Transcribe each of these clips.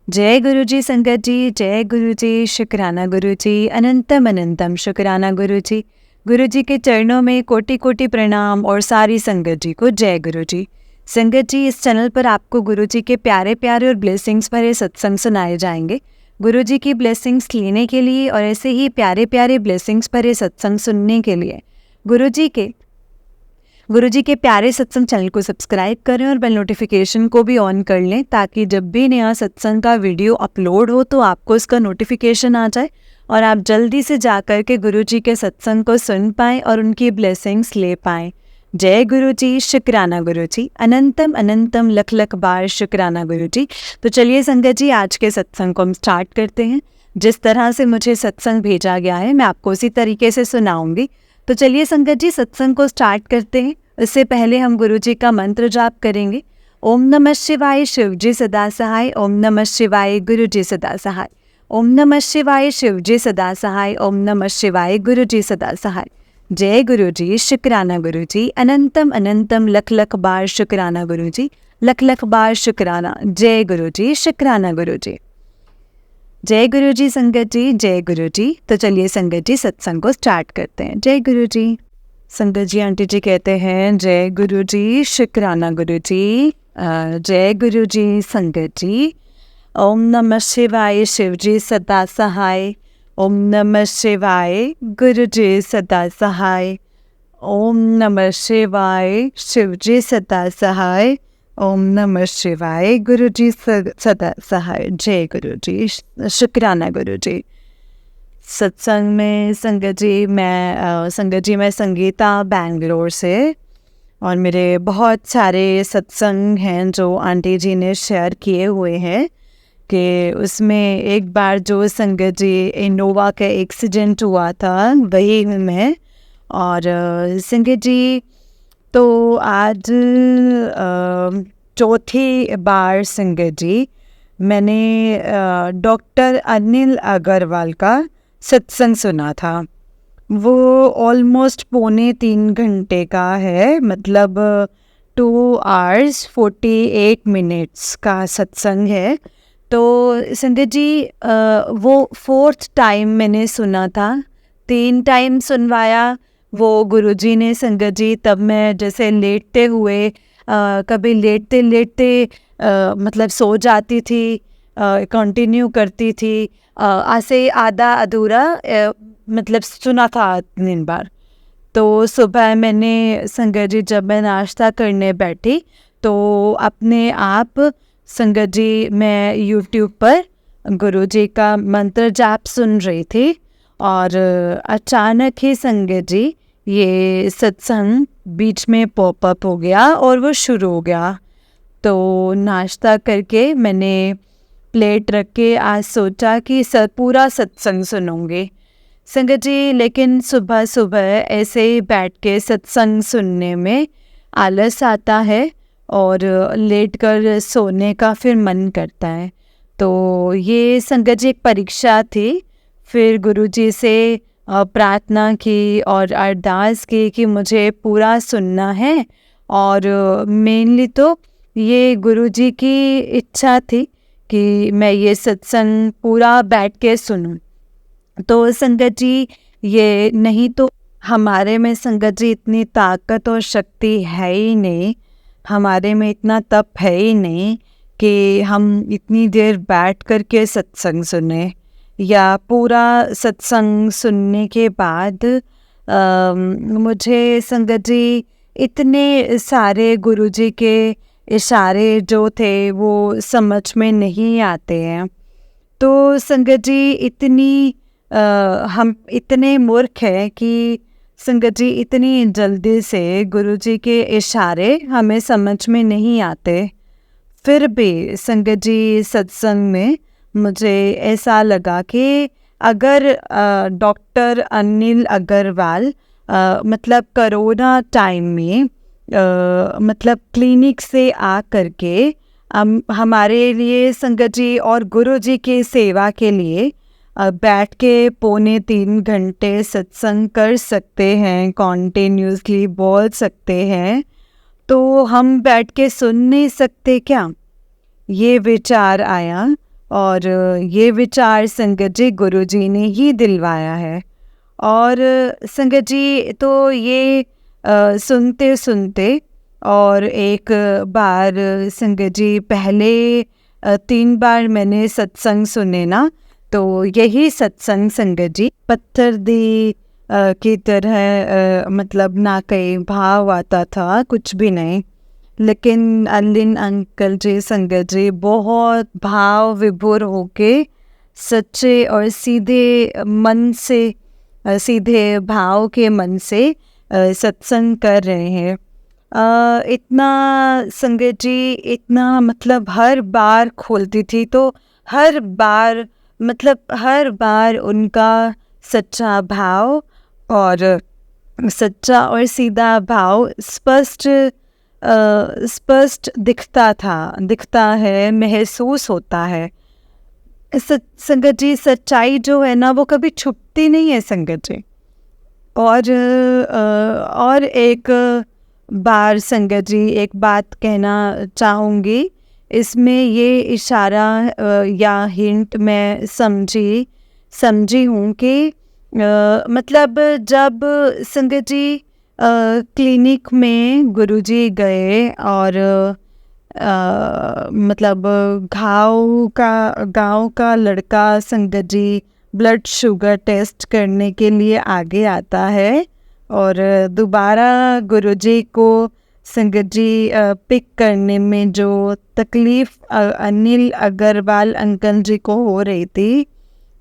जय गुरु जी संगत जी, जय गुरु जी, शुक्राना गुरु जी, अनंतम अनंतम शुक्राना गुरु जी। गुरु जी के चरणों में कोटि कोटि प्रणाम और सारी संगत जी को जय गुरु जी। संगत जी, इस चैनल पर आपको गुरु जी के प्यारे प्यारे और ब्लेसिंग्स भरे सत्संग सुनाए जाएंगे। गुरु जी की ब्लेसिंग्स लेने के लिए और ऐसे ही प्यारे प्यारे ब्लेसिंग्स भरे सत्संग सुनने के लिए गुरु जी के प्यारे सत्संग चैनल को सब्सक्राइब करें और बेल नोटिफिकेशन को भी ऑन कर लें, ताकि जब भी नया सत्संग का वीडियो अपलोड हो तो आपको इसका नोटिफिकेशन आ जाए और आप जल्दी से जाकर के गुरु जी के सत्संग को सुन पाएं और उनकी ब्लेसिंग्स ले पाएं। जय गुरु जी, शुक्राना गुरु जी, अनंतम अनंतम लख लख बार शुक्राना गुरु जी। तो चलिए संगत जी, आज के सत्संग को हम स्टार्ट करते हैं। जिस तरह से मुझे सत्संग भेजा गया है मैं आपको उसी तरीके से सुनाऊंगी। तो चलिए संगत जी, सत्संग को स्टार्ट करते हैं। इससे पहले हम गुरु जी का मंत्र जाप करेंगे। ओम नमः शिवाय शिव जी सदा सहाय, ओम नमः शिवाय गुरु जी सदा सहाय, ओम नमः शिवाय शिव जी सदा सहाय, ओम नमः शिवाय गुरु जी सदा सहाय। जय गुरु जी, शुक्राना गुरु जी, अनंतम अनंतम लख लख बार शुक्राना गुरु जी, लख लख बार शुक्राना। जय गुरु जी, शुक्राना गुरु जी। जय गुरु जी संगत जी, जय गुरु जी। तो चलिए संगत जी, सत्संग को स्टार्ट करते हैं। जय गुरु जी। संगत जी, आंटी जी कहते हैं जय गुरु जी, शुक्राना गुरु जी। जय गुरु जी संगत जी। ओम नमः शिवाय शिव जी सदा सहाय, ओम नमः शिवाय गुरु जी सदा सहाय, ओम नमः शिवाय शिव जी सदा सहाय, ओम नमः शिवाय गुरु जी सदा सहाय। जय गुरु जी, शुक्राना गुरु जी। सत्संग में संगत जी मैं संगीता बेंगलोर से, और मेरे बहुत सारे सत्संग हैं जो आंटी जी ने शेयर किए हुए हैं कि उसमें एक बार जो संगत जी इनोवा का एक्सीडेंट हुआ था वही हूँ मैं। और संगत जी, तो आज चौथी बार संगत जी मैंने डॉक्टर अनिल अग्रवाल का सत्संग सुना था। वो ऑलमोस्ट 2.25 घंटे का है, मतलब 2 hours 48 minutes का सत्संग है। तो संगत जी, वो 4th टाइम मैंने सुना था। 3 टाइम सुनवाया वो गुरुजी ने संगत जी। तब मैं जैसे लेटते हुए कभी लेटते लेटते मतलब सो जाती थी, कंटिन्यू करती थी, ऐसे आधा अधूरा मतलब सुना था 3 बार। तो सुबह मैंने संगत जी जब मैं नाश्ता करने बैठी तो अपने आप संगत जी मैं यूट्यूब पर गुरुजी का मंत्र जाप सुन रही थी, और अचानक ही संगत जी ये सत्संग बीच में पॉपअप हो गया और वो शुरू हो गया। तो नाश्ता करके मैंने प्लेट रख के आज सोचा कि पूरा सत्संग सुनूंगी संगत जी। लेकिन सुबह सुबह ऐसे ही बैठ के सत्संग सुनने में आलस आता है और लेट कर सोने का फिर मन करता है। तो ये संगत जी एक परीक्षा थी। फिर गुरुजी से प्रार्थना की और अरदास की कि मुझे पूरा सुनना है, और मेनली तो ये गुरुजी की इच्छा थी कि मैं ये सत्संग पूरा बैठ के सुनूं। तो संगत जी, ये नहीं तो हमारे में संगत जी इतनी ताकत और शक्ति है ही नहीं, हमारे में इतना तप है ही नहीं कि हम इतनी देर बैठ कर के सत्संग सुने, या पूरा सत्संग सुनने के बाद मुझे संगत जी इतने सारे गुरुजी के इशारे जो थे वो समझ में नहीं आते हैं। तो संगत जी हम इतने मूर्ख हैं कि संगत जी इतनी जल्दी से गुरुजी के इशारे हमें समझ में नहीं आते। फिर भी संगत जी सत्संग में मुझे ऐसा लगा कि अगर डॉक्टर अनिल अग्रवाल मतलब कोरोना टाइम में मतलब क्लिनिक से आ करके हमारे लिए संगत जी और गुरु जी की सेवा के लिए बैठ के 2.25 घंटे सत्संग कर सकते हैं, कॉन्टिन्यूसली बोल सकते हैं, तो हम बैठ के सुन नहीं सकते क्या? ये विचार आया। और ये विचार संगत जी गुरुजी ने ही दिलवाया है। और संगत जी तो ये सुनते सुनते और एक बार संगत जी पहले 3 बार मैंने सत्संग सुने ना, तो यही सत्संग संगत जी पत्थर दी की तरह मतलब ना कहीं भाव आता था, कुछ भी नहीं। लेकिन अलिन अंकल जी संगत जी बहुत भाव विभोर होके सच्चे और सीधे मन से सीधे भाव के मन से सत्संग कर रहे हैं। इतना संगत जी इतना मतलब हर बार खोलती थी तो हर बार मतलब हर बार उनका सच्चा भाव और सच्चा और सीधा भाव स्पष्ट दिखता है, महसूस होता है। संगत जी सच्चाई जो है ना वो कभी छुपती नहीं है संगत जी। और एक बार संगत जी एक बात कहना चाहूँगी, इसमें ये इशारा या हिंट मैं समझी हूँ कि मतलब जब संगत जी क्लिनिक में गुरुजी गए और मतलब गांव का लड़का संगत जी ब्लड शुगर टेस्ट करने के लिए आगे आता है और दोबारा गुरुजी को संगत जी पिक करने में जो तकलीफ़ अनिल अग्रवाल अंकल जी को हो रही थी,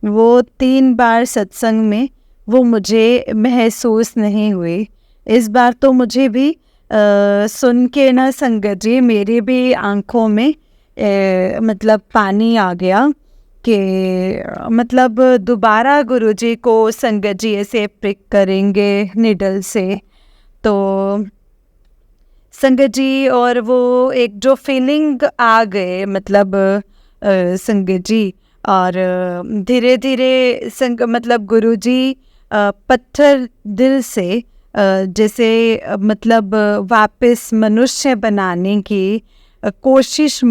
वो 3 बार सत्संग में वो मुझे महसूस नहीं हुई। इस बार तो मुझे भी सुन के ना संगत जी मेरी भी आँखों में मतलब पानी आ गया कि मतलब दोबारा गुरुजी को संगत जी ऐसे प्रिक करेंगे निडल से, तो संगत जी और वो एक जो फीलिंग आ गए मतलब संगत जी और धीरे धीरे मतलब गुरुजी पत्थर दिल से जैसे मतलब वापस मनुष्य बनाने की कोशिश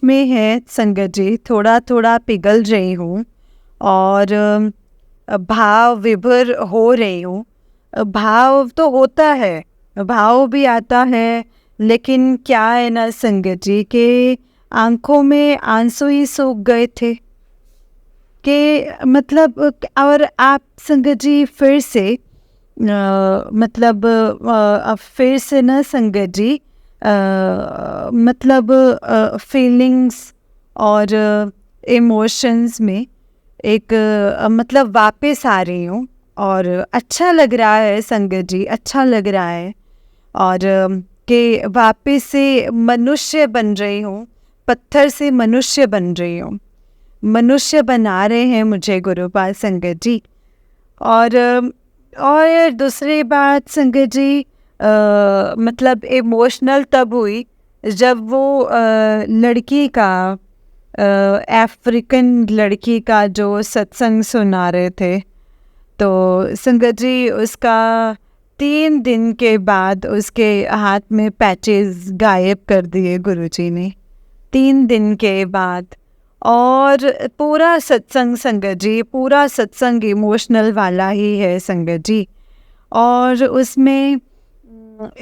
में है संगत जी। थोड़ा थोड़ा पिघल रही हूँ और भाव विभोर हो रही हूँ। भाव तो होता है, भाव भी आता है, लेकिन क्या है ना संगत जी के आंखों में आंसू ही सूख गए थे कि मतलब और आप संगत जी फिर से मतलब फिर से ना संगत जी मतलब फीलिंग्स और इमोशंस में एक मतलब वापस आ रही हूँ और अच्छा लग रहा है संगत जी, अच्छा लग रहा है और कि वापस से मनुष्य बन रही हूँ, पत्थर से मनुष्य बन रही हूँ, मनुष्य बना रहे हैं मुझे गुरुपाल संगत जी। और दूसरी बात संगत जी मतलब इमोशनल तब हुई जब वो लड़की का अफ्रीकन लड़की का जो सत्संग सुना रहे थे, तो संगत जी उसका 3 दिन के बाद उसके हाथ में पैचेस गायब कर दिए गुरुजी ने, 3 दिन के बाद। और पूरा सत्संग संगत जी, पूरा सत्संग इमोशनल वाला ही है संगत जी। और उसमें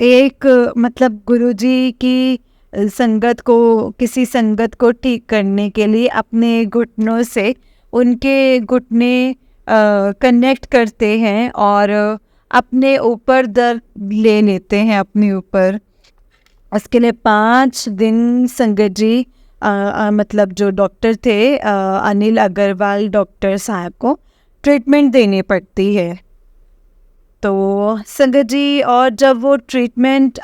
एक मतलब गुरुजी की किसी संगत को ठीक करने के लिए अपने घुटनों से उनके घुटने कनेक्ट करते हैं और अपने ऊपर दर्द ले लेते हैं अपने ऊपर। उसके लिए 5 दिन संगत जी मतलब जो डॉक्टर थे अनिल अग्रवाल डॉक्टर साहब को ट्रीटमेंट देनी पड़ती है। तो संगत जी और जब वो ट्रीटमेंट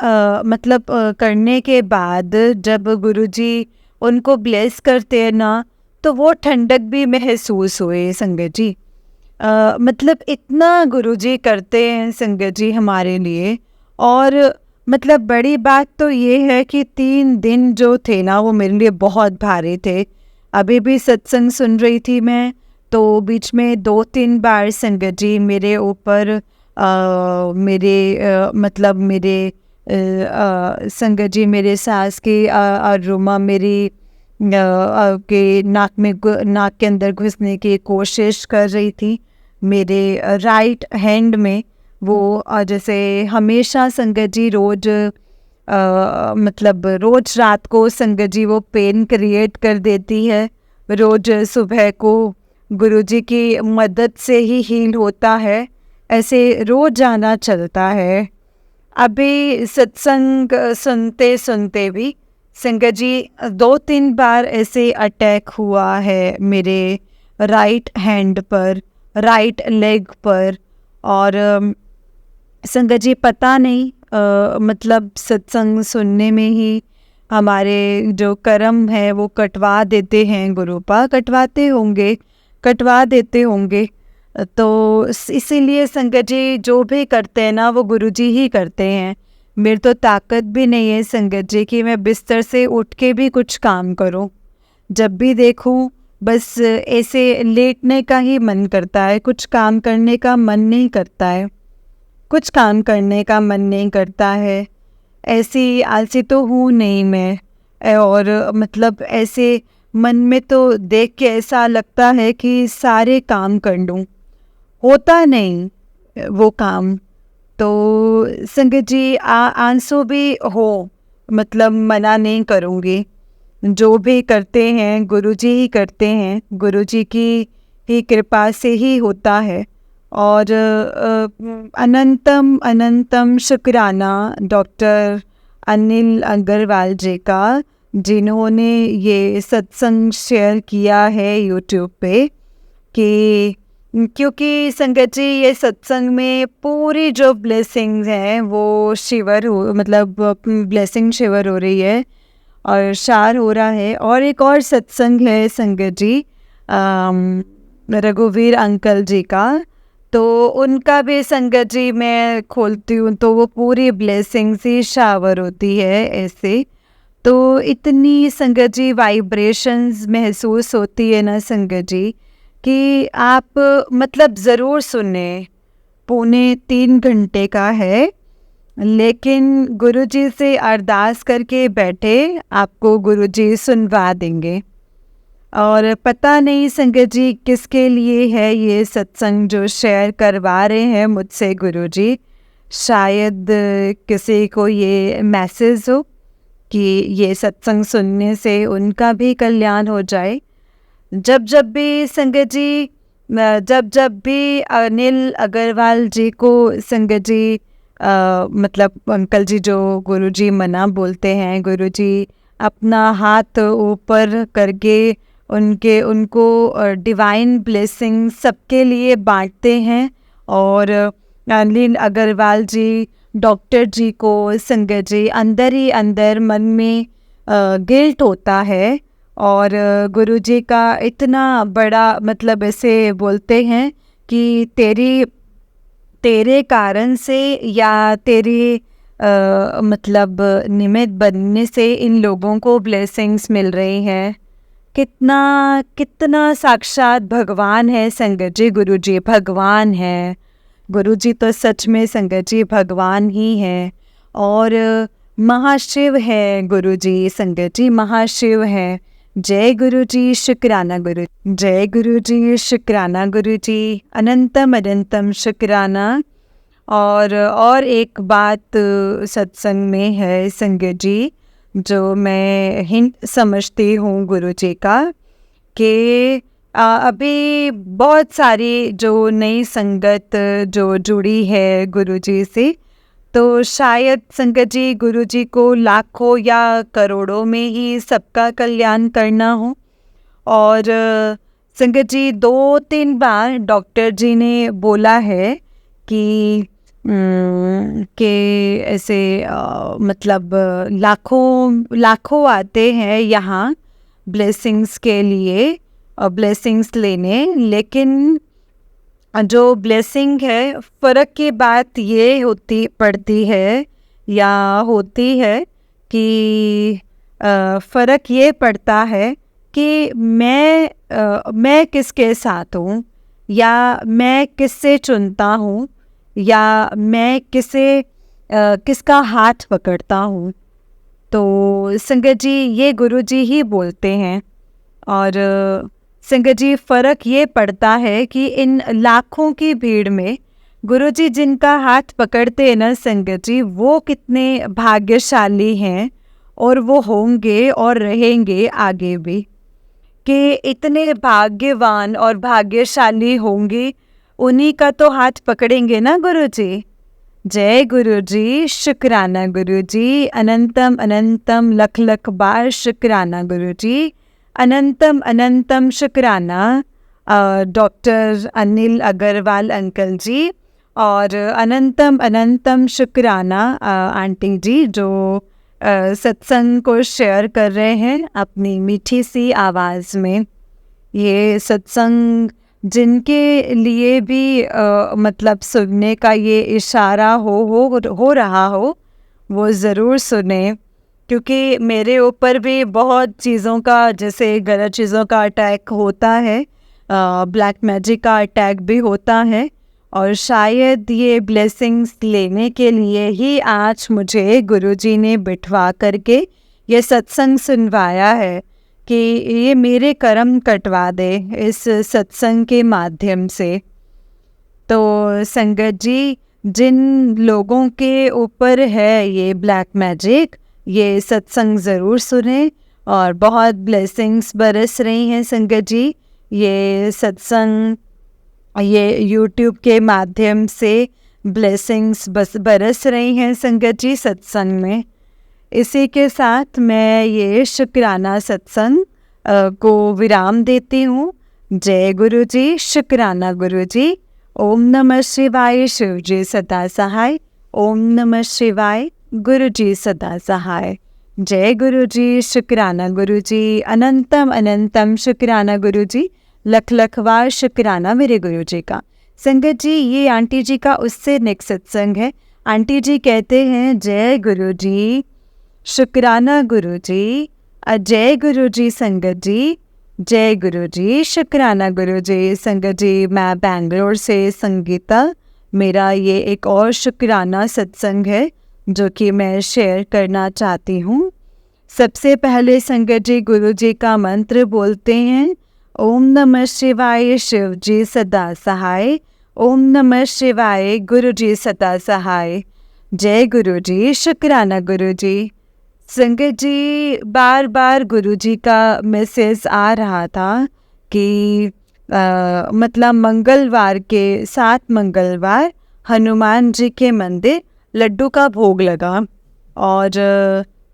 मतलब करने के बाद जब गुरुजी उनको ब्लेस करते हैं ना, तो वो ठंडक भी महसूस हुए संगत जी। मतलब इतना गुरुजी करते हैं संगत जी हमारे लिए। और मतलब बड़ी बात तो ये है कि 3 दिन जो थे ना वो मेरे लिए बहुत भारी थे। अभी भी सत्संग सुन रही थी मैं, तो बीच में 2-3 बार संगत जी मेरे ऊपर मतलब मेरे संगत जी मेरे सास की अरुमा मेरी के नाक के अंदर घुसने की कोशिश कर रही थी। मेरे राइट हैंड में वो जैसे हमेशा संगत जी रोज़ मतलब रोज़ रात को संगत जी वो पेन क्रिएट कर देती है। रोज़ सुबह को गुरुजी की मदद से ही हील होता है, ऐसे रोज़ जाना चलता है। अभी सत्संग सुनते सुनते भी संगत जी 2-3 बार ऐसे अटैक हुआ है मेरे राइट हैंड पर, राइट लेग पर। और संगत जी पता नहीं मतलब सत्संग सुनने में ही हमारे जो कर्म है वो कटवा देते हैं, गुरुपा कटवा देते होंगे। तो इसीलिए संगत जी जो भी करते हैं ना वो गुरुजी ही करते हैं। मेरी तो ताकत भी नहीं है संगत जी कि मैं बिस्तर से उठ के भी कुछ काम करूं। जब भी देखूं बस ऐसे लेटने का ही मन करता है, कुछ काम करने का मन नहीं करता है, कुछ काम करने का मन नहीं करता है। ऐसी आलसी तो हूँ नहीं मैं। और मतलब ऐसे मन में तो देख के ऐसा लगता है कि सारे काम कर लूँ, होता नहीं वो काम। तो संगत जी आंसू भी हो, मतलब मना नहीं करूँगी। जो भी करते हैं गुरुजी ही करते हैं, गुरुजी की ही कृपा से ही होता है। और अनंतम अनंतम शुक्राना डॉक्टर अनिल अग्रवाल जी का, जिन्होंने ये सत्संग शेयर किया है यूट्यूब पे। कि क्योंकि संगत जी ये सत्संग में पूरी जो ब्लेसिंग्स हैं वो शिवर हो, मतलब ब्लेसिंग शिवर हो रही है और शार हो रहा है। और एक और सत्संग है संगत जी रघुवीर अंकल जी का, तो उनका भी संगत जी मैं खोलती हूँ तो वो पूरी ब्लेसिंग से शावर होती है ऐसे। तो इतनी संगत जी वाइब्रेशंस महसूस होती है ना संगत जी कि आप मतलब ज़रूर सुने। 2.25 घंटे का है, लेकिन गुरुजी से अरदास करके बैठे, आपको गुरुजी सुनवा देंगे। और पता नहीं संगत जी किसके लिए है ये सत्संग जो शेयर करवा रहे हैं मुझसे गुरुजी। शायद किसी को ये मैसेज हो कि ये सत्संग सुनने से उनका भी कल्याण हो जाए। जब जब भी संगत जी जब भी अनिल अग्रवाल जी को संगत जी मतलब अंकल जी जो गुरुजी मना बोलते हैं, गुरुजी अपना हाथ ऊपर करके उनको डिवाइन ब्लेसिंग सबके लिए बांटते हैं। और अनिल अग्रवाल जी डॉक्टर जी को संगत जी अंदर ही अंदर मन में गिल्ट होता है। और गुरुजी का इतना बड़ा मतलब ऐसे बोलते हैं कि तेरे कारण से या तेरे मतलब निमित्त बनने से इन लोगों को ब्लेसिंग्स मिल रही हैं। कितना कितना साक्षात भगवान है संगत जी, गुरुजी भगवान है। गुरुजी तो सच में संगत जी भगवान ही है। और महाशिव है गुरुजी, संगत जी महाशिव है। जय गुरुजी, शुक्राना गुरु, जय गुरुजी, शुक्राना गुरुजी, अनंतम अनंतम शुक्राना। और एक बात सत्संग में है संगत जी जो मैं हिंट समझती हूँ गुरुजी का, कि अभी बहुत सारी जो नई संगत जो जुड़ी है गुरुजी से, तो शायद संगत जी गुरुजी को लाखों या करोड़ों में ही सबका कल्याण करना हो। और संगत जी 2-3 बार डॉक्टर जी ने बोला है कि ऐसे मतलब लाखों आते हैं यहाँ ब्लेसिंग्स के लिए, ब्लेसिंग्स लेने। लेकिन जो ब्लेसिंग है, फ़र्क की बात ये पड़ती है कि फ़र्क ये पड़ता है कि मैं किसके साथ हूँ, या मैं किससे चुनता हूँ, या मैं किसका हाथ पकड़ता हूँ। तो संगत जी ये गुरुजी ही बोलते हैं। और संगत जी फ़र्क ये पड़ता है कि इन लाखों की भीड़ में गुरुजी जिनका हाथ पकड़ते हैं ना संगत जी, वो कितने भाग्यशाली हैं, और वो होंगे और रहेंगे आगे भी, कि इतने भाग्यवान और भाग्यशाली होंगे, उन्हीं का तो हाथ पकड़ेंगे ना गुरुजी। जय गुरुजी, शुक्राना गुरुजी, अनंतम अनंतम लख लख बार शुक्राना गुरुजी, अनंतम अनंतम शुक्राना डॉक्टर अनिल अग्रवाल अंकल जी, और अनंतम अनंतम शुक्राना आंटी जी, जो सत्संग को शेयर कर रहे हैं अपनी मीठी सी आवाज़ में। ये सत्संग जिनके लिए भी मतलब सुनने का ये इशारा हो रहा हो, वो ज़रूर सुने, क्योंकि मेरे ऊपर भी बहुत चीज़ों का, जैसे गलत चीज़ों का अटैक होता है, ब्लैक मैजिक का अटैक भी होता है, और शायद ये ब्लेसिंग्स लेने के लिए ही आज मुझे गुरुजी ने बिठवा करके ये सत्संग सुनवाया है कि ये मेरे कर्म कटवा दे इस सत्संग के माध्यम से। तो संगत जी, जिन लोगों के ऊपर है ये ब्लैक मैजिक, ये सत्संग ज़रूर सुने, और बहुत ब्लेसिंग्स बरस रही हैं संगत जी। ये सत्संग, ये यूट्यूब के माध्यम से ब्लेसिंग्स बरस रही हैं संगत जी सत्संग में। इसी के साथ मैं ये शुक्राना सत्संग को विराम देती हूँ। जय गुरु जी, शुक्राना गुरु जी। ओम नमः शिवाय, शिव जी सदा सहाय। ओम नमः शिवाय, गुरु जी सदा सहाय। जय गुरु जी, शुक्राना गुरु जी, अनंतम अनंतम शुक्राना गुरु जी, लख लख बार शुक्राना मेरे गुरु जी का। संगत जी, ये आंटी जी का उससे नेक्स्ट सत्संग है। आंटी जी कहते हैं, जय गुरु जी, शुक्राना गुरु जी, अजय गुरु जी संगत जी, जय गुरु जी, शुक्राना गुरु जी संगत जी। मैं बैंगलोर से संगीता, मेरा ये एक और शुक्राना सत्संग है जो कि मैं शेयर करना चाहती हूँ। सबसे पहले संगत जी गुरु जी का मंत्र बोलते हैं, ओम नमः शिवाय, शिव जी सदा सहाय। ओम नमः शिवाय, गुरु जी सदा सहाय। जय गुरु जी, शुक्राना गुरु जी। संगत जी, बार बार गुरुजी का मैसेज आ रहा था कि मतलब मंगलवार के 7 मंगलवार हनुमान जी के मंदिर लड्डू का भोग लगा, और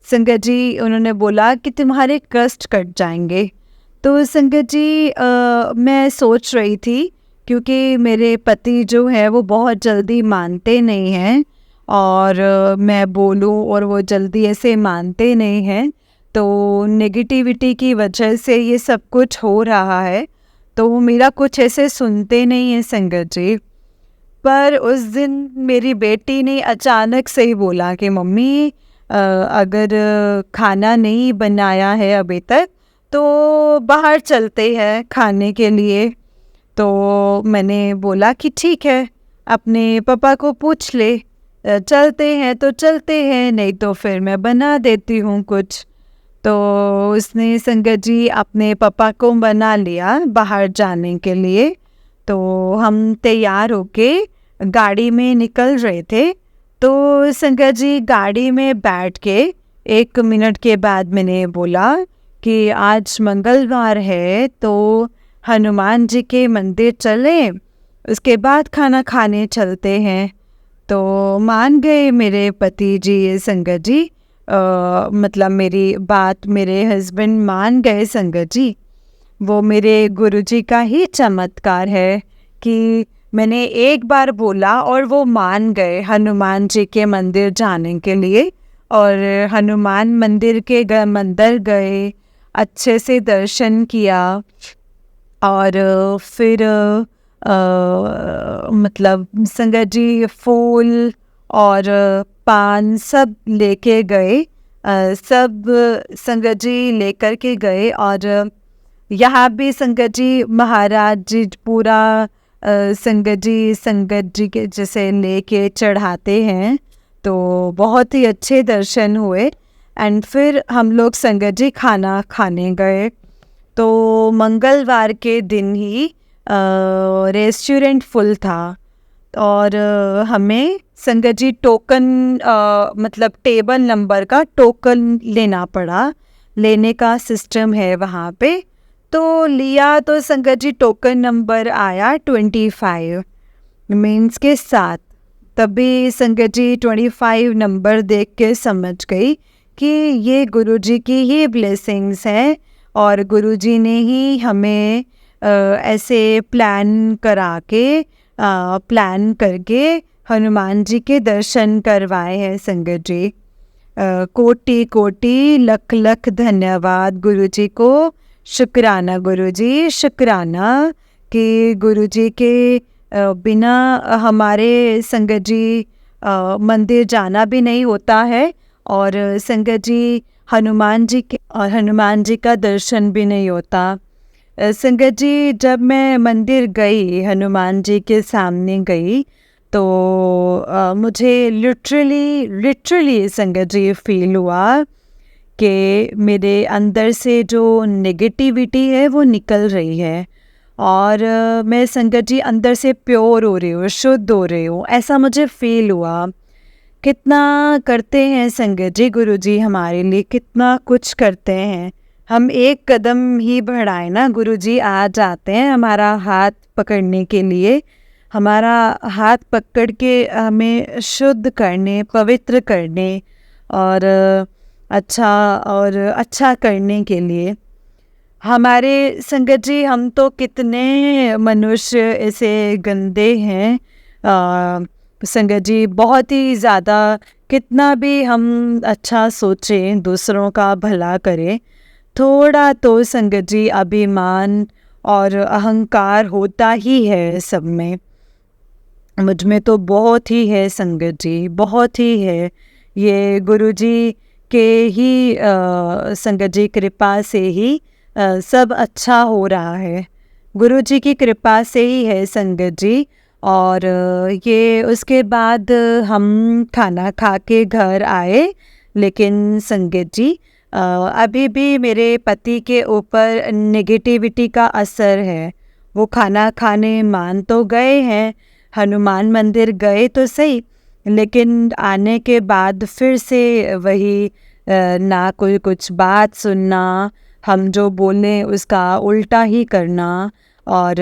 संगत जी उन्होंने बोला कि तुम्हारे कष्ट कट जाएंगे। तो संगत जी मैं सोच रही थी, क्योंकि मेरे पति जो है वो बहुत जल्दी मानते नहीं हैं, और मैं बोलूँ और वो जल्दी ऐसे मानते नहीं हैं, तो नेगेटिविटी की वजह से ये सब कुछ हो रहा है, तो वो मेरा कुछ ऐसे सुनते नहीं हैं संगत जी। पर उस दिन मेरी बेटी ने अचानक से ही बोला कि मम्मी अगर खाना नहीं बनाया है अभी तक तो बाहर चलते हैं खाने के लिए। तो मैंने बोला कि ठीक है, अपने पापा को पूछ ले, चलते हैं तो चलते हैं, नहीं तो फिर मैं बना देती हूँ कुछ। तो उसने संगत जी अपने पापा को बना लिया बाहर जाने के लिए। तो हम तैयार होके गाड़ी में निकल रहे थे, तो संगत जी गाड़ी में बैठ के 1 मिनट के बाद मैंने बोला कि आज मंगलवार है तो हनुमान जी के मंदिर चलें, उसके बाद खाना खाने चलते हैं। तो मान गए मेरे पति जी संगत जी, मतलब मेरी बात मेरे हस्बैंड मान गए संगत जी। वो मेरे गुरुजी का ही चमत्कार है कि मैंने एक बार बोला और वो मान गए हनुमान जी के मंदिर जाने के लिए, और हनुमान मंदिर के मंदिर गए, अच्छे से दर्शन किया, और फिर मतलब संगत जी फूल और पान सब लेके गए, सब संगत जी लेकर के गए। और यहाँ भी संगत जी महाराज जी पूरा संगत जी के जैसे लेके चढ़ाते हैं, तो बहुत ही अच्छे दर्शन हुए। एंड फिर हम लोग संगत जी खाना खाने गए। तो मंगलवार के दिन ही रेस्टोरेंट फुल था और हमें संगत जी टोकन मतलब टेबल नंबर का टोकन लेना पड़ा। लेने का सिस्टम है वहाँ पे। तो लिया तो संगत जी टोकन नंबर आया 25 मीन्स के साथ। तभी संगत जी 25 नंबर देख के समझ गई कि ये गुरुजी की ही ब्लेसिंग्स हैं और गुरुजी ने ही हमें ऐसे प्लान करके हनुमान जी के दर्शन करवाए हैं संगत जी। कोटि कोटि लख लख धन्यवाद गुरुजी को। शुक्राना गुरुजी, शुक्राना कि गुरुजी के बिना हमारे संगत जी मंदिर जाना भी नहीं होता है और संगत जी हनुमान जी का दर्शन भी नहीं होता। संगत जी जब मैं मंदिर गई, हनुमान जी के सामने गई, तो मुझे लिटरली संगत जी फील हुआ कि मेरे अंदर से जो नेगेटिविटी है वो निकल रही है और मैं संगत जी अंदर से प्योर हो रही हूँ, शुद्ध हो रही हूँ, ऐसा मुझे फील हुआ। कितना करते हैं संगत जी गुरुजी हमारे लिए, कितना कुछ करते हैं। हम एक कदम ही बढ़ाए ना, गुरुजी आ जाते हैं हमारा हाथ पकड़ने के लिए, हमारा हाथ पकड़ के हमें शुद्ध करने, पवित्र करने और अच्छा करने के लिए। हमारे संगत जी हम तो कितने मनुष्य ऐसे गंदे हैं संगत जी, बहुत ही ज़्यादा। कितना भी हम अच्छा सोचें, दूसरों का भला करें, थोड़ा तो संगत जी अभिमान और अहंकार होता ही है सब में। मुझ में तो बहुत ही है संगत जी, बहुत ही है। ये गुरुजी के ही संगत जी कृपा से ही सब अच्छा हो रहा है। गुरुजी की कृपा से ही है संगत जी। और ये उसके बाद हम खाना खा के घर आए, लेकिन संगत जी अभी भी मेरे पति के ऊपर नेगेटिविटी का असर है। वो खाना खाने मान तो गए हैं, हनुमान मंदिर गए तो सही, लेकिन आने के बाद फिर से वही ना कोई कुछ बात सुनना, हम जो बोलें उसका उल्टा ही करना। और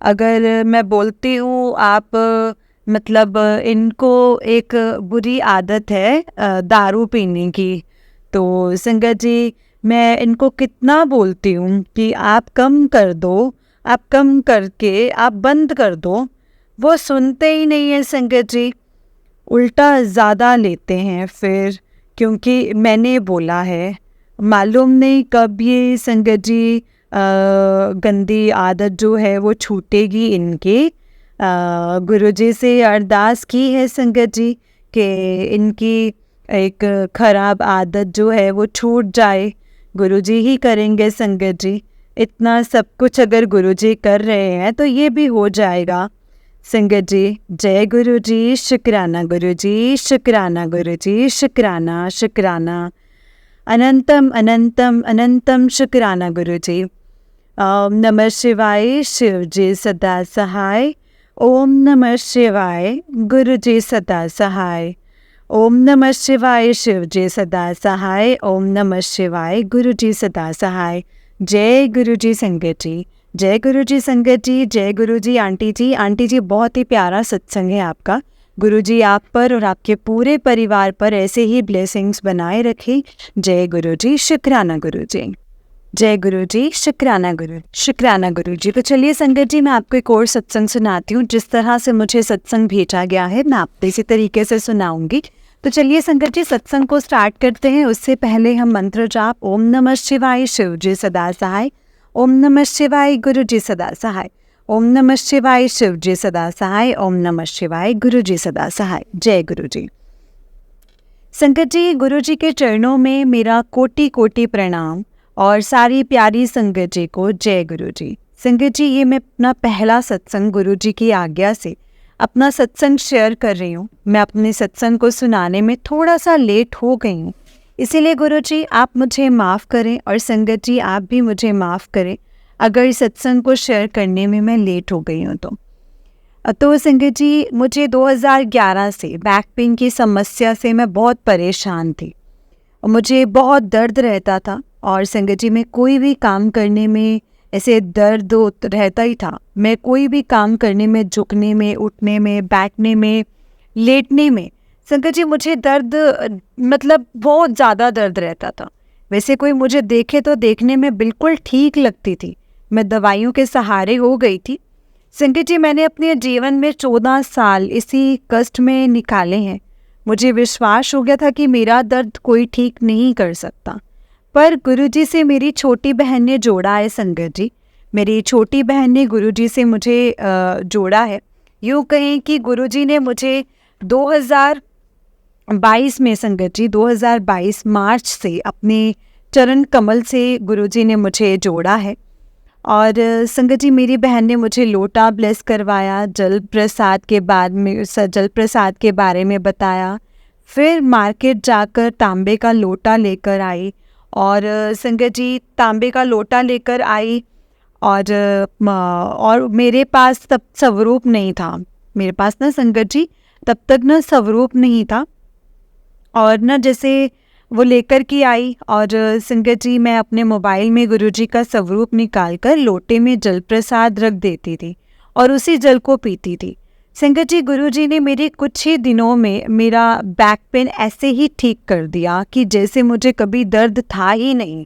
अगर मैं बोलती हूँ आप मतलब इनको एक बुरी आदत है दारू पीने की, तो संगत जी मैं इनको कितना बोलती हूँ कि आप कम कर दो, आप कम करके आप बंद कर दो, वो सुनते ही नहीं है संगत जी, उल्टा ज़्यादा लेते हैं फिर, क्योंकि मैंने बोला है। मालूम नहीं कब ये संगत जी गंदी आदत जो है वो छूटेगी इनकी। गुरुजी से अरदास की है संगत जी कि इनकी एक ख़राब आदत जो है वो छूट जाए। गुरुजी ही करेंगे संगत जी, इतना सब कुछ अगर गुरुजी कर रहे हैं तो ये भी हो जाएगा संगत जी। जय गुरुजी, शुक्राना गुरुजी, शुक्राना गुरुजी, शुक्राना शुक्राना, अनंतम अनंतम अनंतम शुक्राना गुरुजी। ओम नमः शिवाय, शिव जी सदा सहाय। ओम नमः शिवाय, गुरु जी सदा सहाय। ओम नमः शिवाय, शिव जी सदा सहाय। ओम नमः शिवाय, गुरु जी सदा सहाय। जय गुरु जी संगत जी, जय गुरु जी संगत जी, जय गुरु जी आंटी जी। आंटी जी बहुत ही प्यारा सत्संग है आपका। गुरु जी आप पर और आपके पूरे परिवार पर ऐसे ही ब्लेसिंग्स बनाए रखें। जय गुरु जी, शुक्राना गुरु जी। जय गुरु जी, शुक्राना गुरु जी। तो चलिए संगत जी मैं आपको एक और सत्संग सुनाती हूँ। जिस तरह से मुझे सत्संग भेजा गया है मैं आपको इसी तरीके से सुनाऊंगी। तो चलिए संगत जी सत्संग को स्टार्ट करते हैं। उससे पहले हम मंत्र जाप ओम नमः शिवाय, शिव जी सदा सहाय। ओम नमः शिवाय, गुरु जी सदा सहाय। ओम नमः शिवाय, शिव जी सदा सहाय। ओम नमः शिवाय, गुरु जी सदा सहाय। जय गुरु जी। संगत जी गुरु जी के चरणों में मेरा कोटि कोटि प्रणाम और सारी प्यारी संगत जी को जय गुरु जी। संगत जी ये मैं अपना पहला सत्संग गुरु जी की आज्ञा से अपना सत्संग शेयर कर रही हूँ। मैं अपने सत्संग को सुनाने में थोड़ा सा लेट हो गई हूँ, इसीलिए गुरुजी आप मुझे माफ़ करें और संगत जी आप भी मुझे माफ़ करें अगर सत्संग को शेयर करने में मैं लेट हो गई हूँ तो संगत जी मुझे 2011 से बैक पेन की समस्या से मैं बहुत परेशान थी और मुझे बहुत दर्द रहता था और संगत जी मैं कोई भी काम करने में ऐसे दर्द रहता ही था। मैं कोई भी काम करने में, झुकने में, उठने में, बैठने में, लेटने में, संगत जी मुझे दर्द मतलब बहुत ज़्यादा दर्द रहता था। वैसे कोई मुझे देखे तो देखने में बिल्कुल ठीक लगती थी, मैं दवाइयों के सहारे हो गई थी। संगत जी मैंने अपने जीवन में 14 साल इसी कष्ट में निकाले हैं। मुझे विश्वास हो गया था कि मेरा दर्द कोई ठीक नहीं कर सकता, पर गुरुजी से मेरी छोटी बहन ने जोड़ा है संगत जी। मेरी छोटी बहन ने गुरुजी से मुझे जोड़ा है। यूँ कहें कि गुरुजी ने मुझे 2022 में संगत जी 2022 मार्च से अपने चरण कमल से गुरुजी ने मुझे जोड़ा है। और संगत जी मेरी बहन ने मुझे लोटा ब्लेस करवाया, जल प्रसाद के बाद में जल प्रसाद के बारे में बताया। फिर मार्केट जाकर तांबे का लोटा लेकर आई और संगत जी तांबे का लोटा लेकर आई और मेरे पास तब स्वरूप नहीं था। मेरे पास ना संगत जी तब तक ना स्वरूप नहीं था और ना जैसे वो लेकर के आई और संगत जी मैं अपने मोबाइल में गुरुजी का स्वरूप निकालकर लोटे में जल प्रसाद रख देती थी और उसी जल को पीती थी। संगत जी गुरुजी ने मेरे कुछ ही दिनों में मेरा बैक पेन ऐसे ही ठीक कर दिया कि जैसे मुझे कभी दर्द था ही नहीं।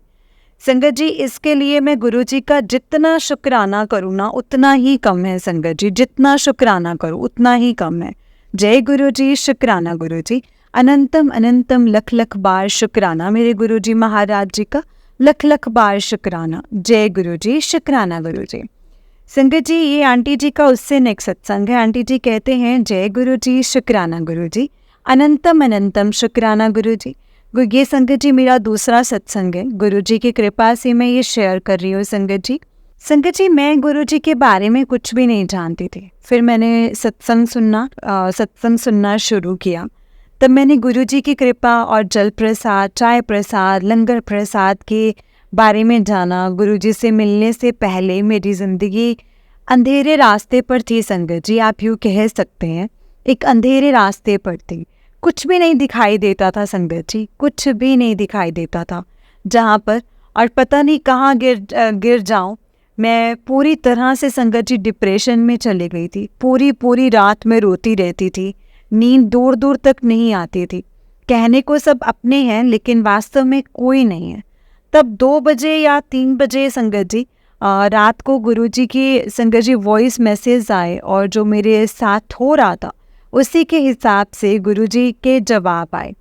संगत जी इसके लिए मैं गुरुजी का जितना शुक्राना करूँ ना उतना ही कम है। संगत जी जितना शुक्राना करूँ उतना ही कम है। जय गुरुजी, शुक्राना गुरुजी, अनंतम अनंतम लख लख बार शुक्राना मेरे गुरुजी महाराज जी का, लख लख बार शुक्राना। जय गुरुजी, शुक्राना गुरुजी। संगत जी ये आंटी जी का उससे नेक्स्ट सत्संग है। आंटी जी कहते हैं जय गुरुजी, शुक्राना गुरुजी, अनंतम अनंतम शुक्राना गुरुजी। ये संगत जी मेरा दूसरा सत्संग है। गुरुजी की कृपा से मैं ये शेयर कर रही हूँ संगत जी। संगत जी मैं गुरुजी के बारे में कुछ भी नहीं जानती थी। फिर मैंने सत्संग सुनना शुरू किया। तब मैंने गुरुजी की कृपा और जल प्रसाद, चाय प्रसाद, लंगर प्रसाद के बारे में जाना। गुरुजी से मिलने से पहले मेरी ज़िंदगी अंधेरे रास्ते पर थी संगत जी, आप यूँ कह सकते हैं एक अंधेरे रास्ते पर थी। कुछ भी नहीं दिखाई देता था संगत जी, कुछ भी नहीं दिखाई देता था जहाँ पर, और पता नहीं कहाँ गिर जाऊँ। मैं पूरी तरह से संगत जी डिप्रेशन में चली गई थी। पूरी रात में रोती रहती थी, नींद दूर दूर तक नहीं आती थी। कहने को सब अपने हैं लेकिन वास्तव में कोई नहीं है। तब 2 बजे या 3 बजे संगत जी रात को गुरुजी की संगत जी वॉइस मैसेज आए और जो मेरे साथ हो रहा था उसी के हिसाब से गुरुजी के जवाब आए।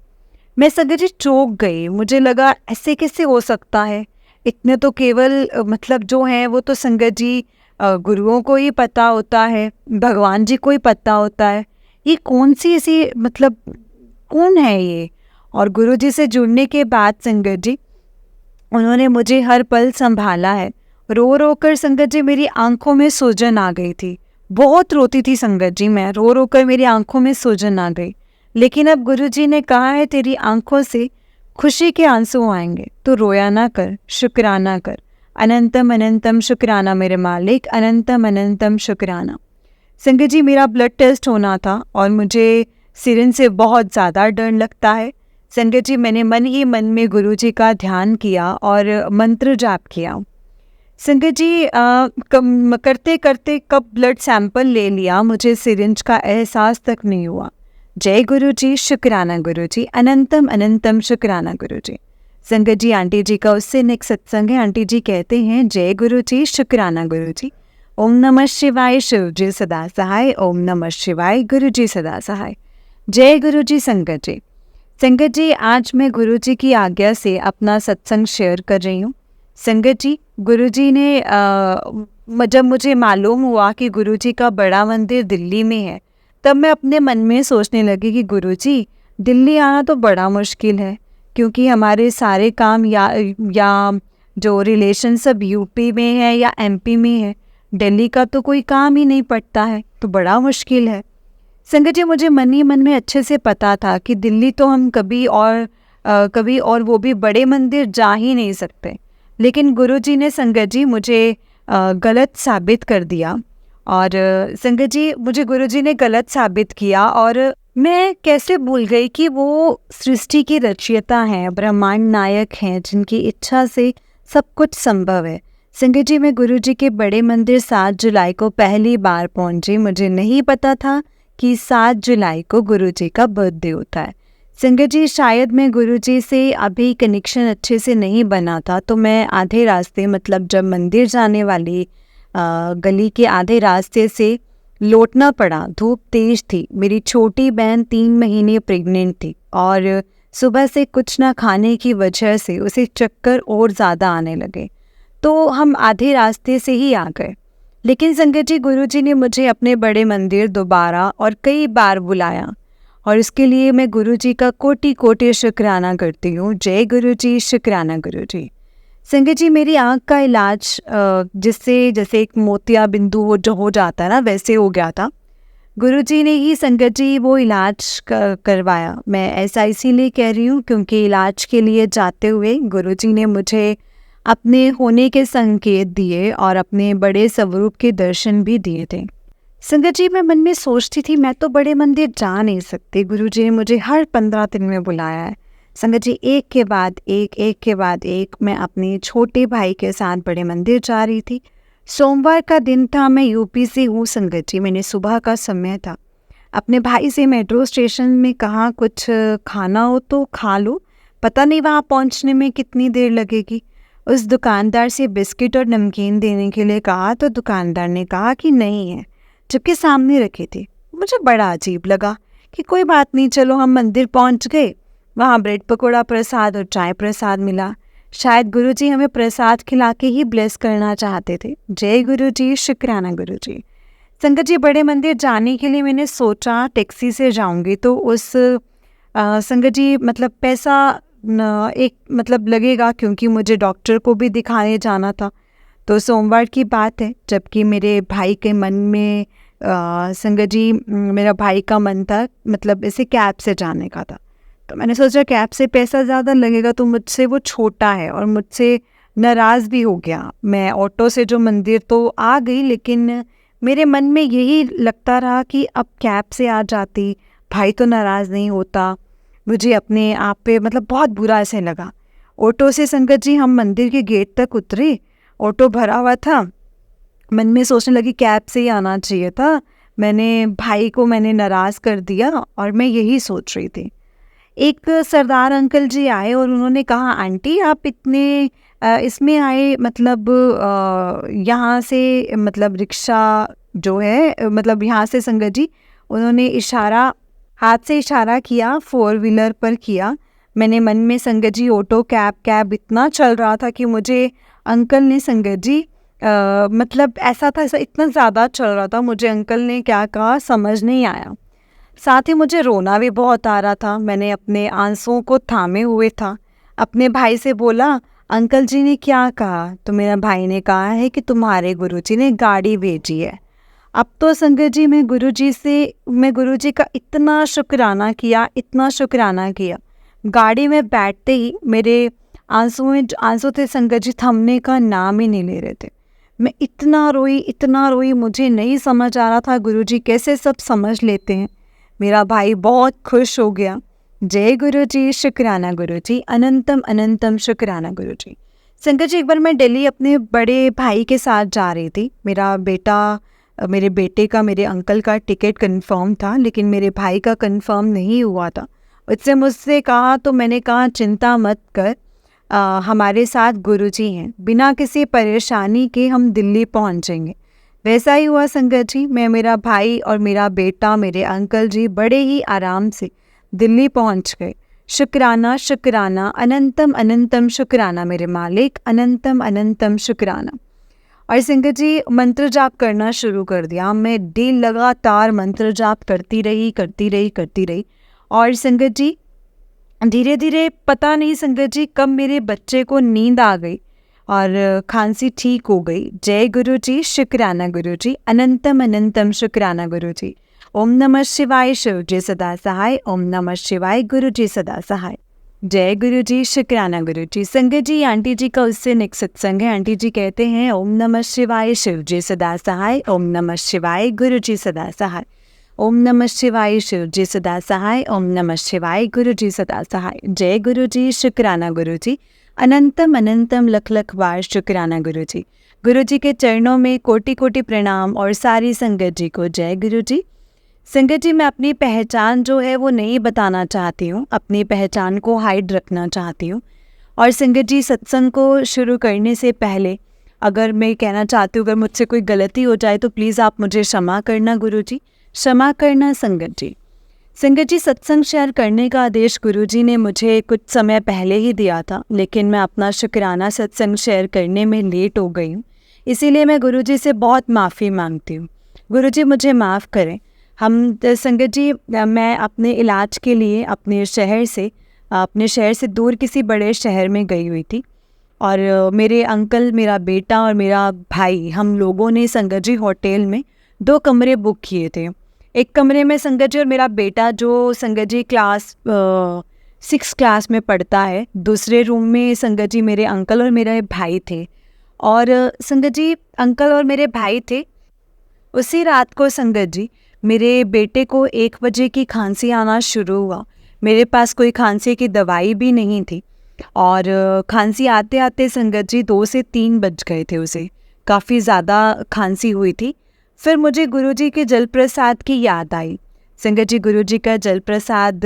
मैं संगत जी चौंक गई। मुझे लगा ऐसे कैसे हो सकता है, इतने तो केवल मतलब जो हैं वो तो संगत जी गुरुओं को ही पता होता है, भगवान जी को ही पता होता है। ये कौन सी ऐसी मतलब कौन है ये। और गुरुजी से जुड़ने के बाद संगत जी उन्होंने मुझे हर पल संभाला है। रो रो कर संगत जी मेरी आंखों में सूजन आ गई थी। बहुत रोती थी संगत जी मैं, रो रो कर मेरी आंखों में सूजन आ गई। लेकिन अब गुरुजी ने कहा है तेरी आंखों से खुशी के आंसू आएंगे, तो रोया ना कर, शुक्राना कर। अनंतम अनंतम शुक्राना मेरे मालिक, अनंतम अनंतम शुक्राना। संगत जी मेरा ब्लड टेस्ट होना था और मुझे सिरिंज से बहुत ज़्यादा डर लगता है। संगत जी मैंने मन ही मन में गुरुजी का ध्यान किया और मंत्र जाप किया। संगत जी करते करते कब ब्लड सैंपल ले लिया मुझे सिरिंज का एहसास तक नहीं हुआ। जय गुरुजी, शुक्राना गुरुजी, अनंतम अनंतम शुक्राना गुरुजी। संगत जी आंटी जी का उससे नेक्स्ट सत्संग है। आंटी जी कहते हैं जय गुरुजी, शुक्राना गुरुजी, ओम नमः शिवाय, शिव जी सदा सहाय, ओम नमः शिवाय, गुरुजी सदा सहाय। जय गुरुजी। संगत जी आज मैं गुरुजी की आज्ञा से अपना सत्संग शेयर कर रही हूँ। संगत जी गुरुजी ने जब मुझे मालूम हुआ कि गुरुजी का बड़ा मंदिर दिल्ली में है, तब मैं अपने मन में सोचने लगी कि गुरुजी दिल्ली आना तो बड़ा मुश्किल है, क्योंकि हमारे सारे काम या जो रिलेशन सब यूपी में है या एमपी में है। दिल्ली का तो कोई काम ही नहीं पड़ता है, तो बड़ा मुश्किल है। संगत जी मुझे मन ही मन में अच्छे से पता था कि दिल्ली तो हम कभी और कभी, और वो भी बड़े मंदिर जा ही नहीं सकते। लेकिन गुरुजी ने संगत जी मुझे गलत साबित कर दिया। और संगत जी, मुझे गुरुजी ने गलत साबित किया और मैं कैसे भूल गई कि वो सृष्टि की रचयिता हैं, ब्रह्मांड नायक हैं, जिनकी इच्छा से सब कुछ संभव है। संगत जी, मैं गुरुजी के बड़े मंदिर 7 जुलाई को पहली बार पहुंची। मुझे नहीं पता था कि 7 जुलाई को गुरुजी का बर्थडे होता है। संगत जी, शायद मैं गुरुजी से अभी कनेक्शन अच्छे से नहीं बना था, तो मैं आधे रास्ते, मतलब जब मंदिर जाने वाली गली के आधे रास्ते से लौटना पड़ा। धूप तेज थी। मेरी छोटी बहन 3 महीने प्रेग्नेंट थी और सुबह से कुछ ना खाने की वजह से उसे चक्कर और ज़्यादा आने लगे। तो हम आधे रास्ते से ही आ गए। लेकिन संगत जी, गुरुजी ने मुझे अपने बड़े मंदिर दोबारा और कई बार बुलाया और इसके लिए मैं गुरुजी का कोटि कोटि शुक्राना करती हूँ। जय गुरुजी, शुक्राना गुरुजी। संगत जी, मेरी आँख का इलाज जिससे जैसे एक मोतिया बिंदु हो जाता है ना, वैसे हो गया था। गुरुजी ने ही संगत जी वो इलाज करवाया। मैं ऐसा इसीलिए कह रही हूँ क्योंकि इलाज के लिए जाते हुए गुरुजी ने मुझे अपने होने के संकेत दिए और अपने बड़े स्वरूप के दर्शन भी दिए थे। संगत जी, मैं मन में सोचती थी मैं तो बड़े मंदिर जा नहीं सकती। गुरुजी ने मुझे हर 15 दिन में बुलाया है। संगत जी, एक के बाद एक मैं अपने छोटे भाई के साथ बड़े मंदिर जा रही थी। सोमवार का दिन था, मैं यूपी से हूँ संगत जी। मैंने सुबह का समय था। अपने भाई से मेट्रो स्टेशन में कहा कुछ खाना हो तो खा लो, पता नहीं वहाँ पहुँचने में कितनी देर लगेगी। उस दुकानदार से बिस्किट और नमकीन देने के लिए कहा तो दुकानदार ने कहा कि नहीं है, जबकि सामने रखे थे। मुझे बड़ा अजीब लगा कि कोई बात नहीं, चलो हम मंदिर पहुँच गए। वहाँ ब्रेड पकौड़ा प्रसाद और चाय प्रसाद मिला। शायद गुरुजी हमें प्रसाद खिला के ही ब्लेस करना चाहते थे। जय गुरुजी, शुक्राना गुरुजी। संगत जी, बड़े मंदिर जाने के लिए मैंने सोचा टैक्सी से जाऊंगी तो उस संगत जी मतलब पैसा एक मतलब लगेगा, क्योंकि मुझे डॉक्टर को भी दिखाने जाना था। तो सोमवार की बात है, जबकि मेरे भाई के मन में संगत जी मेरा भाई का मन था मतलब इसे कैब से जाने का था। तो मैंने सोचा कैब से पैसा ज़्यादा लगेगा, तो मुझसे वो छोटा है और मुझसे नाराज़ भी हो गया। मैं ऑटो से जो मंदिर तो आ गई, लेकिन मेरे मन में यही लगता रहा कि अब कैब से आ जाती, भाई तो नाराज़ नहीं होता। मुझे अपने आप पे मतलब बहुत बुरा ऐसे लगा। ऑटो से संगत जी हम मंदिर के गेट तक उतरे। ऑटो भरा हुआ था। मन में सोचने लगी कैब से ही आना चाहिए था। मैंने नाराज़ कर दिया और मैं यही सोच रही थी। एक सरदार अंकल जी आए और उन्होंने कहा, आंटी आप इतने इसमें आए, मतलब यहाँ से मतलब रिक्शा जो है मतलब यहाँ से संगत जी, उन्होंने हाथ से इशारा किया, 4 व्हीलर पर किया। मैंने मन में संगत जी ऑटो कैब इतना चल रहा था कि मुझे अंकल ने संगत जी मतलब ऐसा इतना ज़्यादा चल रहा था, मुझे अंकल ने क्या कहा समझ नहीं आया। साथ ही मुझे रोना भी बहुत आ रहा था। मैंने अपने आंसुओं को थामे हुए था। अपने भाई से बोला, अंकल जी ने क्या कहा? तो मेरा भाई ने कहा है कि तुम्हारे गुरुजी ने गाड़ी भेजी है। अब तो संगत जी मैं गुरुजी का इतना शुक्राना किया। गाड़ी में बैठते ही मेरे आंसू थे संगत जी, थमने का नाम ही नहीं ले रहे थे। मैं इतना रोई, मुझे नहीं समझ आ रहा था गुरुजी कैसे सब समझ लेते हैं। मेरा भाई बहुत खुश हो गया। जय गुरुजी, शुक्राना गुरुजी, अनंतम अनंतम शुक्राना गुरुजी। संगत जी, एक बार मैं दिल्ली अपने बड़े भाई के साथ जा रही थी। मेरे बेटे का मेरे अंकल का टिकट कंफर्म था, लेकिन मेरे भाई का कंफर्म नहीं हुआ था। उससे मुझसे कहा तो मैंने कहा चिंता मत कर, हमारे साथ गुरुजी हैं, बिना किसी परेशानी के हम दिल्ली पहुंचेंगे। वैसा ही हुआ संगत जी। मेरा भाई और मेरा बेटा, मेरे अंकल जी बड़े ही आराम से दिल्ली पहुंच गए। शुक्राना शुक्राना, अनंतम अनंतम शुक्राना मेरे मालिक, अनंतम अनंतम शुक्राना। और संगत जी मंत्र जाप करना शुरू कर दिया। मैं दिन लगातार मंत्र जाप करती रही। और संगत जी धीरे धीरे पता नहीं संगत जी कब मेरे बच्चे को नींद आ गई और खांसी ठीक हो गई। जय गुरु जी, शुक्राना गुरु जी, अनंतम अनंतम शुक्राना गुरु जी। ओम नमः शिवाय, शिव जी सदा सहाय। ओम नमः शिवाय, गुरु जी सदा सहाय। जय गुरु जी, शुक्राना गुरु जी। संगत जी, आंटी जी का उससे नेक्स्ट सत्संग है। आंटी जी कहते हैं, ओम नमः शिवाय, शिव जी सदा सहाय। ओम नमः शिवाय, गुरु जी सदा सहाय। ओम नमः शिवाय, शिव जी सदा सहाय। ओम नमः शिवाय, गुरु जी सदा सहाय। जय गुरु जी, शुक्राना गुरु जी। अनंतम अनंतम लख लख बार शुक्राना गुरु जी। गुरु जी के चरणों में कोटि कोटि प्रणाम और सारी संगत जी को जय गुरु जी। संगत जी, मैं अपनी पहचान जो है वो नहीं बताना चाहती हूँ, अपनी पहचान को हाइड रखना चाहती हूँ। और संगत जी, सत्संग को शुरू करने से पहले अगर मैं कहना चाहती हूँ, अगर मुझसे कोई गलती हो जाए तो प्लीज़ आप मुझे क्षमा करना गुरु जी, क्षमा करना संगत जी। संगत जी, सत्संग शेयर करने का आदेश गुरु जी ने मुझे कुछ समय पहले ही दिया था, लेकिन मैं अपना शुक्राना सत्संग शेयर करने में लेट हो गई हूँ। इसीलिए मैं गुरु जी से बहुत माफ़ी मांगती हूँ। गुरु जी मुझे माफ़ करें। संगत जी, मैं अपने इलाज के लिए अपने शहर से दूर किसी बड़े शहर में गई हुई थी। और मेरे अंकल, मेरा बेटा और मेरा भाई, हम लोगों ने संगत जी होटल में 2 कमरे बुक किए थे। एक कमरे में संगत जी और मेरा बेटा, जो संगत जी क्लास 6 क्लास में पढ़ता है, दूसरे रूम में संगत जी मेरे अंकल और मेरे भाई थे। और संगत जी, अंकल और मेरे भाई थे। उसी रात को संगत जी, मेरे बेटे को 1 बजे की खांसी आना शुरू हुआ। मेरे पास कोई खांसी की दवाई भी नहीं थी और खांसी आते आते संगत जी 2 से 3 बज गए थे उसे। काफ़ी ज़्यादा खांसी हुई थी। फिर मुझे गुरुजी के जल प्रसाद की याद आई। संगत जी, गुरुजी का जल प्रसाद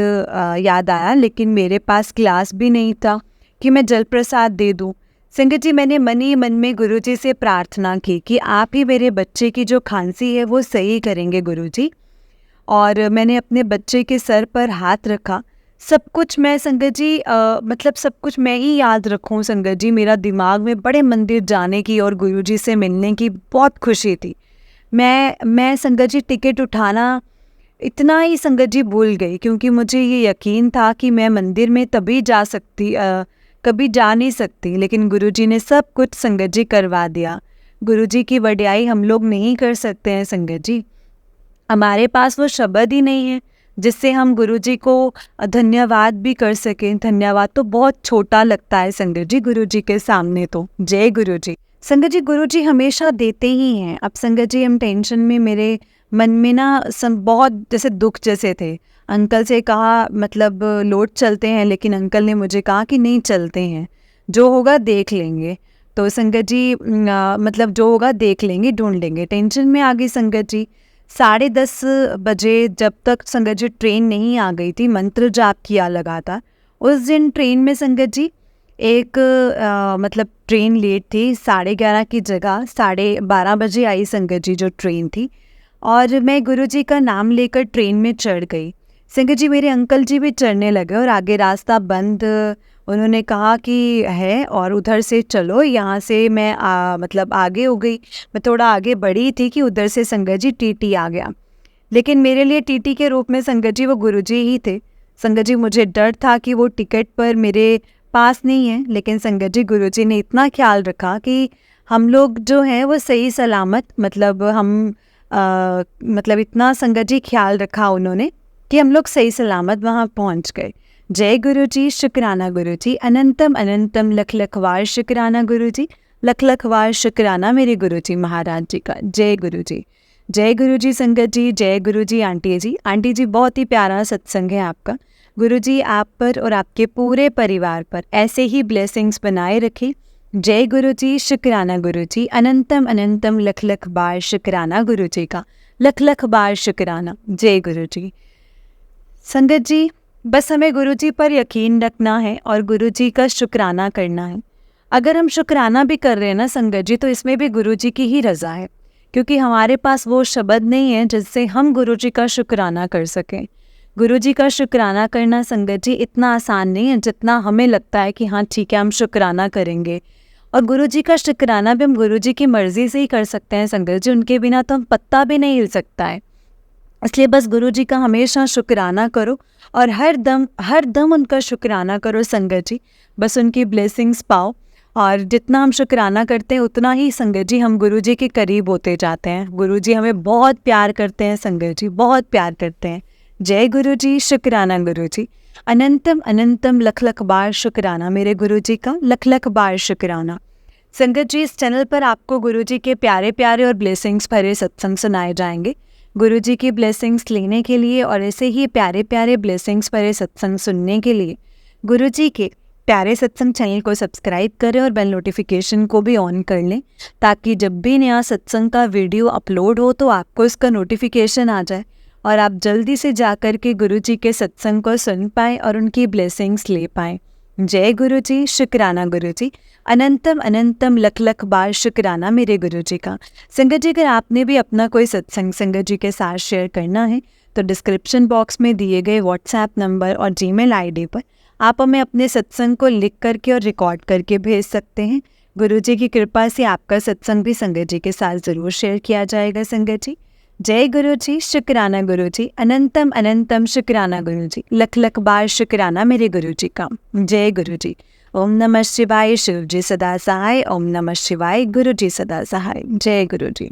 याद आया, लेकिन मेरे पास गिलास भी नहीं था कि मैं जल प्रसाद दे दूँ। संगत जी, मैंने मन ही मन में गुरुजी से प्रार्थना की कि आप ही मेरे बच्चे की जो खांसी है वो सही करेंगे गुरुजी। और मैंने अपने बच्चे के सर पर हाथ रखा। सब कुछ मैं संगत जी सब कुछ मैं ही याद रखूं संगत जी। मेरा दिमाग में बड़े मंदिर जाने की और गुरुजी से मिलने की बहुत खुशी थी। मैं संगत जी टिकट उठाना इतना ही संगत जी भूल गई, क्योंकि मुझे ये यकीन था कि मैं मंदिर में तभी जा सकती, कभी जा नहीं सकती, लेकिन गुरुजी ने सब कुछ संगत जी करवा दिया। गुरुजी की वड्याई हम लोग नहीं कर सकते हैं संगत जी। हमारे पास वो शब्द ही नहीं है जिससे हम गुरुजी को धन्यवाद भी कर सकें। धन्यवाद तो बहुत छोटा लगता है संगत जी गुरुजी के सामने तो। जय गुरुजी। संगत जी, गुरुजी हमेशा देते ही हैं। अब संगत जी, हम टेंशन में, मेरे मन में ना बहुत जैसे दुख जैसे थे। अंकल से कहा लौट चलते हैं, लेकिन अंकल ने मुझे कहा कि नहीं चलते हैं, जो होगा देख लेंगे। तो संगत जी जो होगा देख लेंगे, ढूंढ लेंगे। टेंशन में आ गई संगत जी। 10:30 बजे जब तक संगत जी ट्रेन नहीं आ गई थी, मंत्र जाप किया लगातार। उस दिन ट्रेन में संगत जी एक ट्रेन लेट थी। 11:30 की जगह 12:30 बजे आई संगत जी जो ट्रेन थी। और मैं गुरुजी का नाम लेकर ट्रेन में चढ़ गई। संगत जी, मेरे अंकल जी भी चढ़ने लगे और आगे रास्ता बंद। उन्होंने कहा कि है और उधर से चलो। यहाँ से मैं आगे हो गई। मैं थोड़ा आगे बढ़ी थी कि उधर से संगत जी टीटी आ गया, लेकिन मेरे लिए टीटी के रूप में संगत जी वो गुरुजी ही थे। संगत जी, मुझे डर था कि वो टिकट पर मेरे पास नहीं है, लेकिन संगत जी गुरुजी ने इतना ख्याल रखा कि हम लोग जो हैं वो सही सलामत इतना संगत जी ख्याल रखा उन्होंने कि हम लोग सही सलामत वहाँ पहुँच गए। जय गुरु जी, शुक्राना गुरु जी। अनंतम अनंतम लख लख वार शुक्राना गुरु जी। लख लख वार शुक्राना मेरे गुरु जी महाराज जी का। जय गुरु जी। जय गुरु जी संगत जी। जय गुरु जी आंटी जी। आंटी जी, बहुत ही प्यारा सत्संग है आपका। गुरु जी आप पर और आपके पूरे परिवार पर ऐसे ही ब्लेसिंग्स बनाए रखें। जय गुरु जी, शुक्राना गुरु जी। अनंतम अनंतम लख लख बार शुक्राना गुरु जी का। लख लख बार शुक्राना। जय गुरु जी। संगत जी, बस हमें गुरुजी पर यकीन रखना है और गुरुजी का शुक्राना करना है। अगर हम शुक्राना भी कर रहे हैं ना संगत जी, तो इसमें भी गुरुजी की ही रज़ा है, क्योंकि हमारे पास वो शब्द नहीं है जिससे हम गुरुजी का शुक्राना कर सकें। गुरुजी का शुक्राना करना संगत जी इतना आसान नहीं है जितना हमें लगता है कि हाँ ठीक है हम शुक्राना करेंगे। और गुरुजी का शुक्राना भी हम गुरुजी की मर्ज़ी से ही कर सकते हैं संगत जी। उनके बिना तो हम पत्ता भी नहीं हिल सकता है। इसलिए बस गुरुजी का हमेशा शुक्राना करो और हर दम उनका शुक्राना करो संगत जी। बस उनकी ब्लेसिंग्स पाओ, और जितना हम शुक्राना करते हैं उतना ही संगत जी हम गुरुजी के करीब होते जाते हैं। गुरुजी हमें बहुत प्यार करते हैं संगत जी, बहुत प्यार करते हैं। जय गुरु जी, शुक्राना गुरु जी। अनंतम अनंतम लख लख बार शुक्राना मेरे गुरु जी का, लख लख बार शुक्राना। संगत जी, इस चैनल पर आपको गुरु जी के प्यारे प्यारे और ब्लेसिंग्स भरे सत्संग सुनाए जाएंगे। गुरु जी की ब्लेसिंग्स लेने के लिए और ऐसे ही प्यारे प्यारे ब्लेसिंग्स भरे सत्संग सुनने के लिए गुरु जी के प्यारे सत्संग चैनल को सब्सक्राइब करें और बेल नोटिफिकेशन को भी ऑन कर लें, ताकि जब भी नया सत्संग का वीडियो अपलोड हो तो आपको इसका नोटिफिकेशन आ जाए और आप जल्दी से जाकर के गुरु जी के सत्संग को सुन पाएँ और उनकी ब्लेसिंग्स ले पाएँ। जय गुरु जी, शुक्राना गुरु जी, अनंतम अनंतम लख लख बार शुक्राना मेरे गुरु जी का। संगत जी, अगर आपने भी अपना कोई सत्संग संगत जी के साथ शेयर करना है तो डिस्क्रिप्शन बॉक्स में दिए गए व्हाट्सएप नंबर और जीमेल आईडी पर आप हमें अपने सत्संग को लिख करके और रिकॉर्ड करके भेज सकते हैं। गुरु जी की कृपा से आपका सत्संग भी संगत जी के साथ ज़रूर शेयर किया जाएगा। संगत जी, जय गुरु जी, शुक्राना गुरु जी, अनंतम अनंतम शुक्राना गुरु जी, लख लख बार शुक्राना मेरे गुरु जी का। जय गुरु जी। ओम नमः शिवाय, शिव जी सदा सहाय। ओम नमः शिवाय, गुरु जी सदा सहाय। जय गुरु जी।